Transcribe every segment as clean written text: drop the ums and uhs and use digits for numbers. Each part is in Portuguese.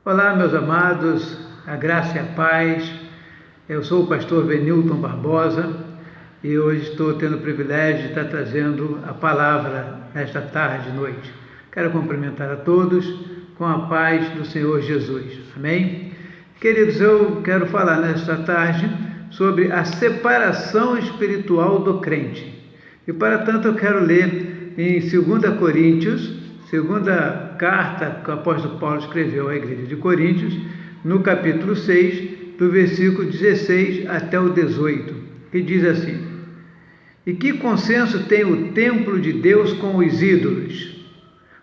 Olá, meus amados, a graça e a paz. Eu sou o pastor Venilton Barbosa e hoje estou tendo o privilégio de estar trazendo a palavra nesta tarde e noite. Quero cumprimentar a todos com a paz do Senhor Jesus. Amém? Queridos, eu quero falar nesta tarde sobre a separação espiritual do crente. E para tanto eu quero ler em 2 Coríntios, segunda carta que o apóstolo Paulo escreveu à igreja de Coríntios, no capítulo 6, do versículo 16 até o 18, que diz assim: E que consenso tem o templo de Deus com os ídolos?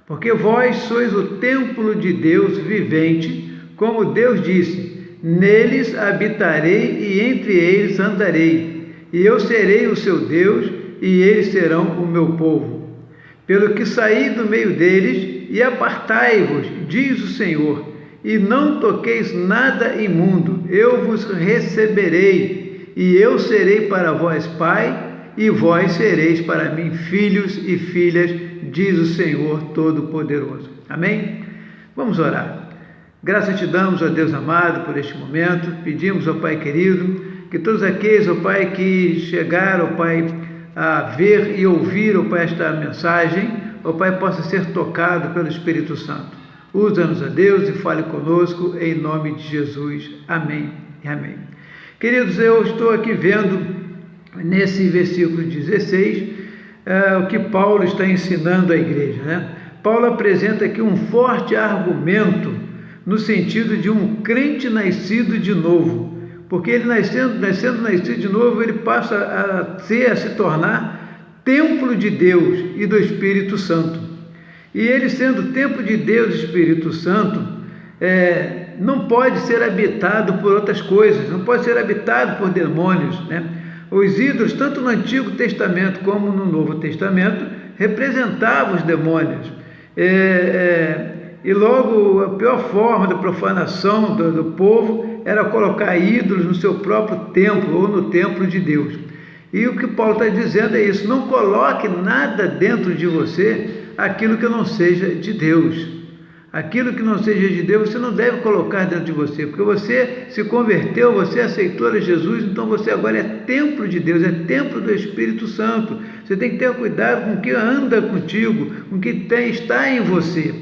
Porque vós sois o templo de Deus vivente, como Deus disse: Neles habitarei e entre eles andarei, e eu serei o seu Deus, e eles serão o meu povo. Pelo que saí do meio deles, e apartai-vos, diz o Senhor, e não toqueis nada imundo, eu vos receberei, e eu serei para vós pai, e vós sereis para mim filhos e filhas, diz o Senhor Todo-Poderoso. Amém? Vamos orar. Graças te damos, ó Deus amado, por este momento. Pedimos, ó Pai querido, que todos aqueles, ó Pai, que chegaram, ó Pai, a ver e ouvir, ó Pai, esta mensagem, ó Pai, possa ser tocado pelo Espírito Santo. Usa-nos, ó Deus, e fale conosco, em nome de Jesus. Amém e amém. Queridos, eu estou aqui vendo, nesse versículo 16, o que Paulo está ensinando à igreja, né? Paulo apresenta aqui um forte argumento no sentido de um crente nascido de novo, porque ele nascido de novo, ele passa a se tornar templo de Deus e do Espírito Santo. E ele, sendo templo de Deus e Espírito Santo, não pode ser habitado por outras coisas, não pode ser habitado por demônios, né? Os ídolos, tanto no Antigo Testamento como no Novo Testamento, representavam os demônios. E logo a pior forma da profanação do povo era colocar ídolos no seu próprio templo ou no templo de Deus. E o que Paulo está dizendo é isso: não coloque nada dentro de você aquilo que não seja de Deus. Aquilo que não seja de Deus você não deve colocar dentro de você, porque você se converteu, você aceitou a Jesus, então você agora é templo de Deus, é templo do Espírito Santo. Você tem que ter cuidado com o que anda contigo, com o que está em você,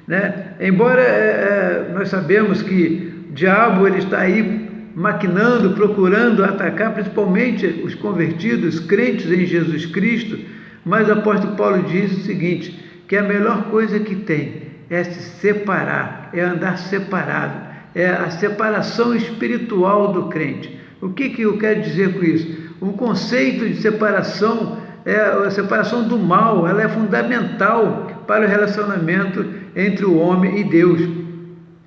né? Embora nós sabemos que o diabo ele está aí maquinando, procurando atacar principalmente os convertidos, crentes em Jesus Cristo, mas o apóstolo Paulo diz o seguinte, que a melhor coisa que tem é se separar, é andar separado, é a separação espiritual do crente. O que eu quero dizer com isso? O conceito de separação é a separação do mal, ela é fundamental para o relacionamento entre o homem e Deus,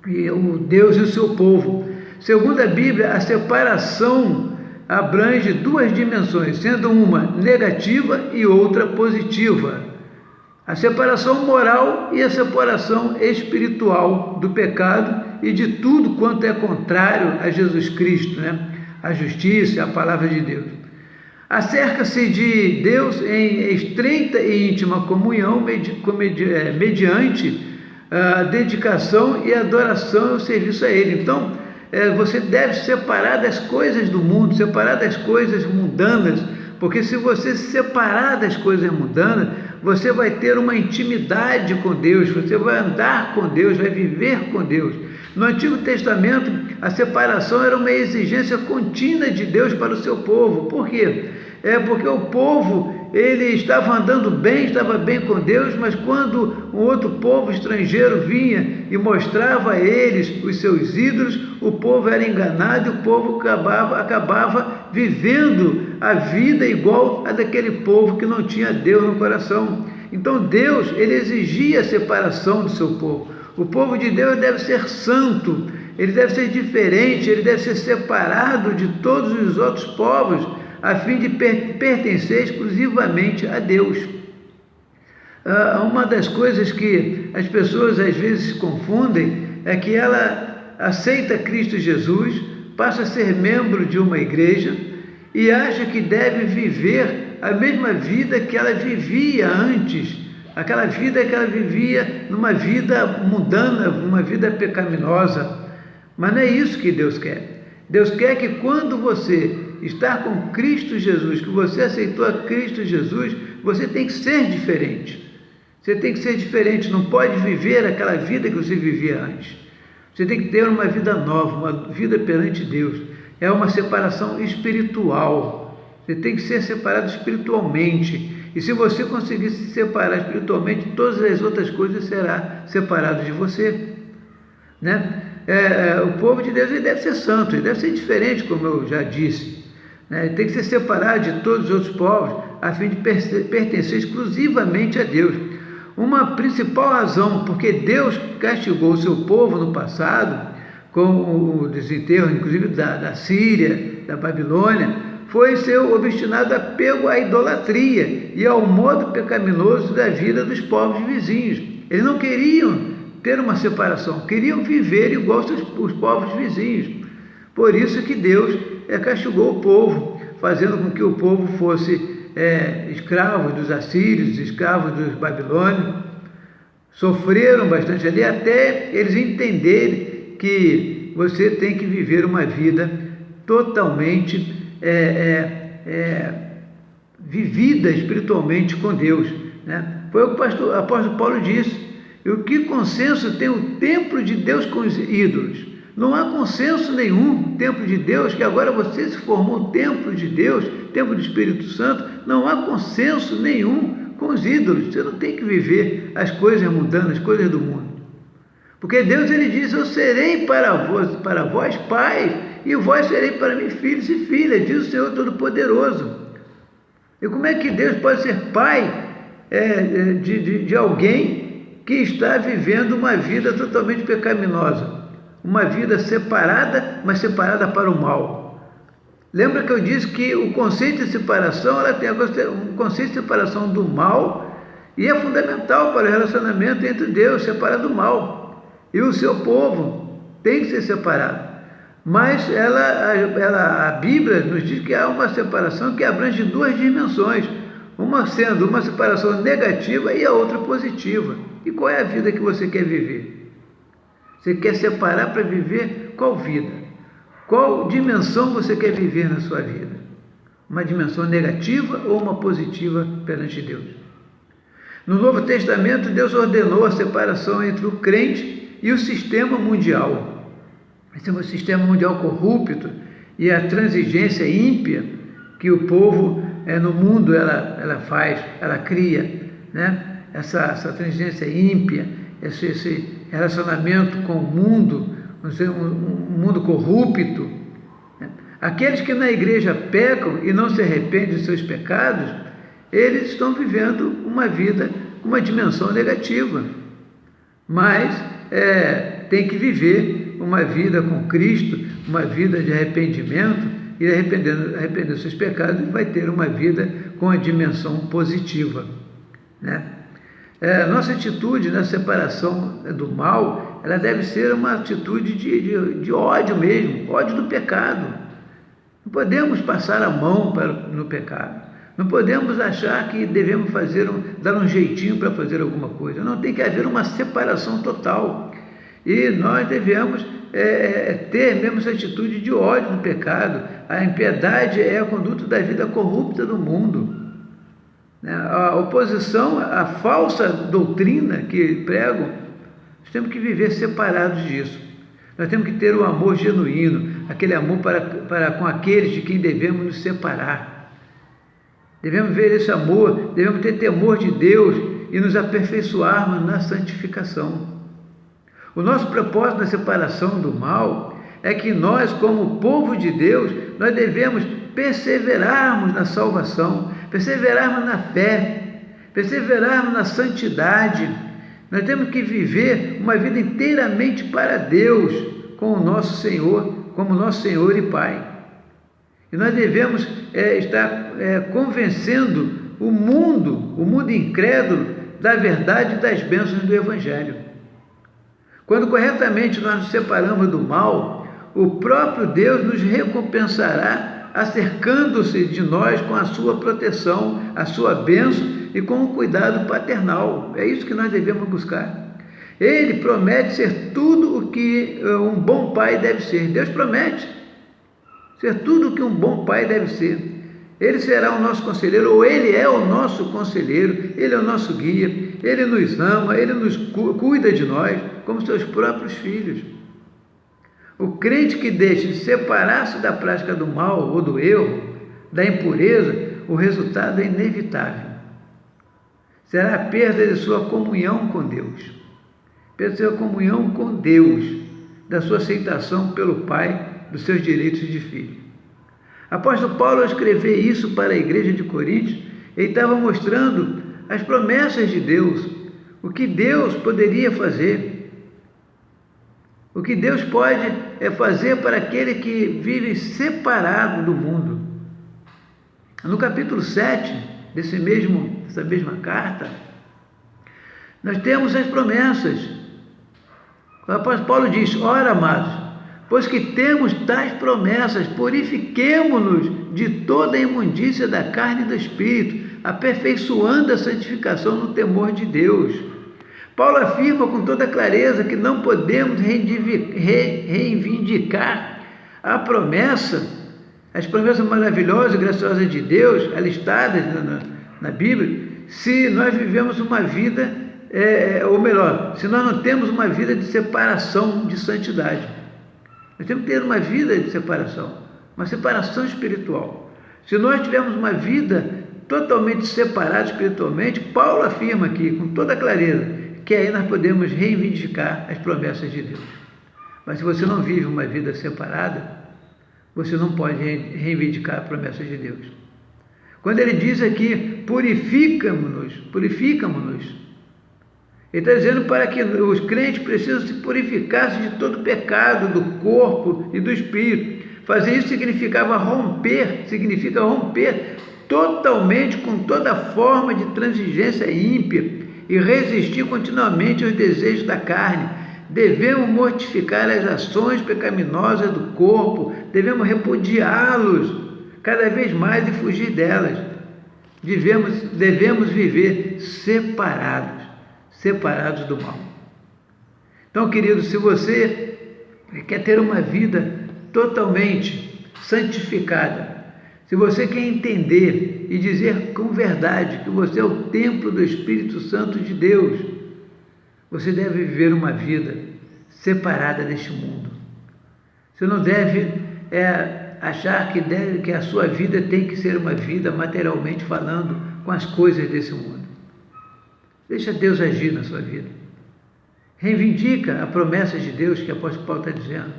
e o Deus e o seu povo. Segundo a Bíblia, a separação abrange duas dimensões, sendo uma negativa e outra positiva. A separação moral e a separação espiritual do pecado e de tudo quanto é contrário a Jesus Cristo, né? A justiça, a palavra de Deus. Acerca-se de Deus em estreita e íntima comunhão mediante a dedicação e adoração e o serviço a Ele. Então, você deve separar das coisas do mundo, separar das coisas mundanas, porque se você se separar das coisas mundanas, você vai ter uma intimidade com Deus, você vai andar com Deus, vai viver com Deus. No Antigo Testamento, a separação era uma exigência contínua de Deus para o seu povo. Por quê? Porque o povo, ele estava andando bem, estava bem com Deus, mas quando um outro povo estrangeiro vinha e mostrava a eles os seus ídolos, o povo era enganado e o povo acabava vivendo a vida igual a daquele povo que não tinha Deus no coração. Então Deus, ele exigia a separação do seu povo. O povo de Deus deve ser santo, ele deve ser diferente, ele deve ser separado de todos os outros povos, a fim de pertencer exclusivamente a Deus. Uma das coisas que as pessoas às vezes confundem é que ela aceita Cristo Jesus, passa a ser membro de uma igreja e acha que deve viver a mesma vida que ela vivia antes aquela vida que ela vivia numa vida mundana, uma vida pecaminosa. Mas não é isso que Deus quer. Deus quer que quando você está com Cristo Jesus, que você aceitou a Cristo Jesus, você tem que ser diferente. Você tem que ser diferente, não pode viver aquela vida que você vivia antes. Você tem que ter uma vida nova, uma vida perante Deus. É uma separação espiritual. Você tem que ser separado espiritualmente. E se você conseguir se separar espiritualmente, todas as outras coisas serão separadas de você. Né? O povo de Deus ele deve ser santo, ele deve ser diferente, como eu já disse. Né? Ele tem que ser separado de todos os outros povos, a fim de pertencer exclusivamente a Deus. Uma principal razão porque Deus castigou o seu povo no passado, com o desenterro, inclusive, da Síria, da Babilônia, foi seu obstinado apego à idolatria e ao modo pecaminoso da vida dos povos vizinhos. Eles não queriam ter uma separação, queriam viver igual os povos vizinhos. Por isso que Deus castigou o povo, fazendo com que o povo fosse escravos dos assírios, escravos dos babilônios. Sofreram bastante ali até eles entenderem que você tem que viver uma vida totalmente vivida espiritualmente com Deus. Né? Foi o que o apóstolo Paulo disse. E o que consenso tem o templo de Deus com os ídolos? Não há consenso nenhum, templo de Deus, que agora você se formou templo de Deus, templo do Espírito Santo, não há consenso nenhum com os ídolos. Você não tem que viver as coisas mundanas, as coisas do mundo. Porque Deus ele diz, eu serei para vós pais, e vós serei para mim filhos e filhas, diz o Senhor Todo-Poderoso. E como é que Deus pode ser pai de alguém que está vivendo uma vida totalmente pecaminosa? Uma vida separada, mas separada para o mal. Lembra que eu disse que o conceito de separação, ela tem um conceito de separação do mal e é fundamental para o relacionamento entre Deus, separar do mal. E o seu povo tem que ser separado. Mas a Bíblia nos diz que há uma separação que abrange duas dimensões, uma sendo uma separação negativa e a outra positiva. E qual é a vida que você quer viver? Você quer separar para viver qual vida? Qual dimensão você quer viver na sua vida? Uma dimensão negativa ou uma positiva perante Deus? No Novo Testamento, Deus ordenou a separação entre o crente e o sistema mundial. Esse é um sistema mundial corrupto e a transigência ímpia que o povo no mundo ela faz, ela cria, né? Essa transigência ímpia, esse relacionamento com o mundo, um mundo corrupto. Aqueles que na igreja pecam e não se arrependem dos seus pecados, eles estão vivendo uma vida com uma dimensão negativa. Mas tem que viver uma vida com Cristo, uma vida de arrependimento, e arrepender dos seus pecados, vai ter uma vida com a dimensão positiva. Né? Nossa atitude na separação do mal, ela deve ser uma atitude de ódio mesmo, ódio do pecado. Não podemos passar a mão no pecado. Não podemos achar que devemos dar um jeitinho para fazer alguma coisa. Não, tem que haver uma separação total. E nós devemos ter mesmo essa atitude de ódio do pecado. A impiedade é a conduta da vida corrupta do mundo. A oposição à falsa doutrina que pregam, nós temos que viver separados disso. Nós temos que ter o amor genuíno, aquele amor para com aqueles de quem devemos nos separar. Devemos ver esse amor, devemos ter temor de Deus e nos aperfeiçoarmos na santificação. O nosso propósito na separação do mal é que nós, como povo de Deus, nós devemos perseverarmos na salvação, perseverarmos na fé, perseverarmos na santidade. Nós temos que viver uma vida inteiramente para Deus, com o nosso Senhor, como nosso Senhor e Pai. E nós devemos estar convencendo o mundo incrédulo, da verdade e das bênçãos do Evangelho. Quando corretamente nós nos separamos do mal, o próprio Deus nos recompensará, acercando-se de nós com a sua proteção, a sua bênção e com o cuidado paternal. É isso que nós devemos buscar. Ele promete ser tudo o que um bom pai deve ser. Deus promete ser tudo o que um bom pai deve ser. Ele será o nosso conselheiro, ou Ele é o nosso conselheiro, Ele é o nosso guia, Ele nos ama, Ele nos cuida de nós como seus próprios filhos. O crente que deixa de separar-se da prática do mal ou do erro, da impureza, o resultado é inevitável. Será a perda de sua comunhão com Deus, perda de sua comunhão com Deus, da sua aceitação pelo Pai, dos seus direitos de filho. Apóstolo Paulo, ao escrever isso para a igreja de Coríntios, ele estava mostrando as promessas de Deus, o que Deus poderia fazer, o que Deus pode fazer para aquele que vive separado do mundo. No capítulo 7 dessa mesma carta, nós temos as promessas. O apóstolo Paulo diz: ora, amados, pois que temos tais promessas, purifiquemo-nos de toda a imundícia da carne e do espírito, aperfeiçoando a santificação no temor de Deus. Paulo afirma com toda clareza que não podemos reivindicar a promessa, as promessas maravilhosas e graciosas de Deus, listadas na Bíblia, se nós vivemos uma vida, ou melhor, se nós não temos uma vida de separação, de santidade. Nós temos que ter uma vida de separação, uma separação espiritual. Se nós tivermos uma vida totalmente separada espiritualmente, Paulo afirma aqui, com toda clareza, que aí nós podemos reivindicar as promessas de Deus. Mas se você não vive uma vida separada, você não pode reivindicar as promessas de Deus. Quando ele diz aqui, purificamos-nos, ele está dizendo para que os crentes precisam se purificar de todo pecado do corpo e do espírito. Fazer isso significa romper totalmente com toda forma de transigência ímpia e resistir continuamente aos desejos da carne. Devemos mortificar as ações pecaminosas do corpo, devemos repudiá-los cada vez mais e fugir delas. Devemos viver separados do mal. Então, querido, se você quer ter uma vida totalmente santificada, se você quer entender e dizer com verdade que você é o templo do Espírito Santo de Deus, você deve viver uma vida separada deste mundo. Você não deve achar que a sua vida tem que ser uma vida materialmente falando com as coisas desse mundo. Deixa Deus agir na sua vida. Reivindica a promessa de Deus que o apóstolo Paulo está dizendo.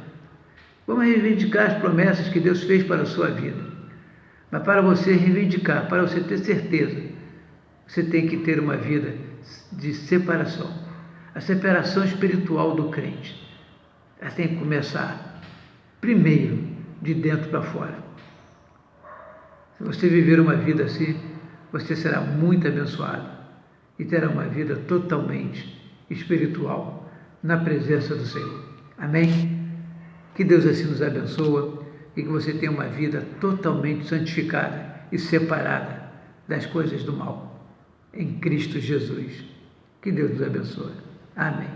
Vamos reivindicar as promessas que Deus fez para a sua vida. Mas para você reivindicar, para você ter certeza, você tem que ter uma vida de separação. A separação espiritual do crente. Ela tem que começar primeiro de dentro para fora. Se você viver uma vida assim, você será muito abençoado e terá uma vida totalmente espiritual na presença do Senhor. Amém? Que Deus assim nos abençoe e que você tenha uma vida totalmente santificada e separada das coisas do mal, em Cristo Jesus. Que Deus nos abençoe. Amém.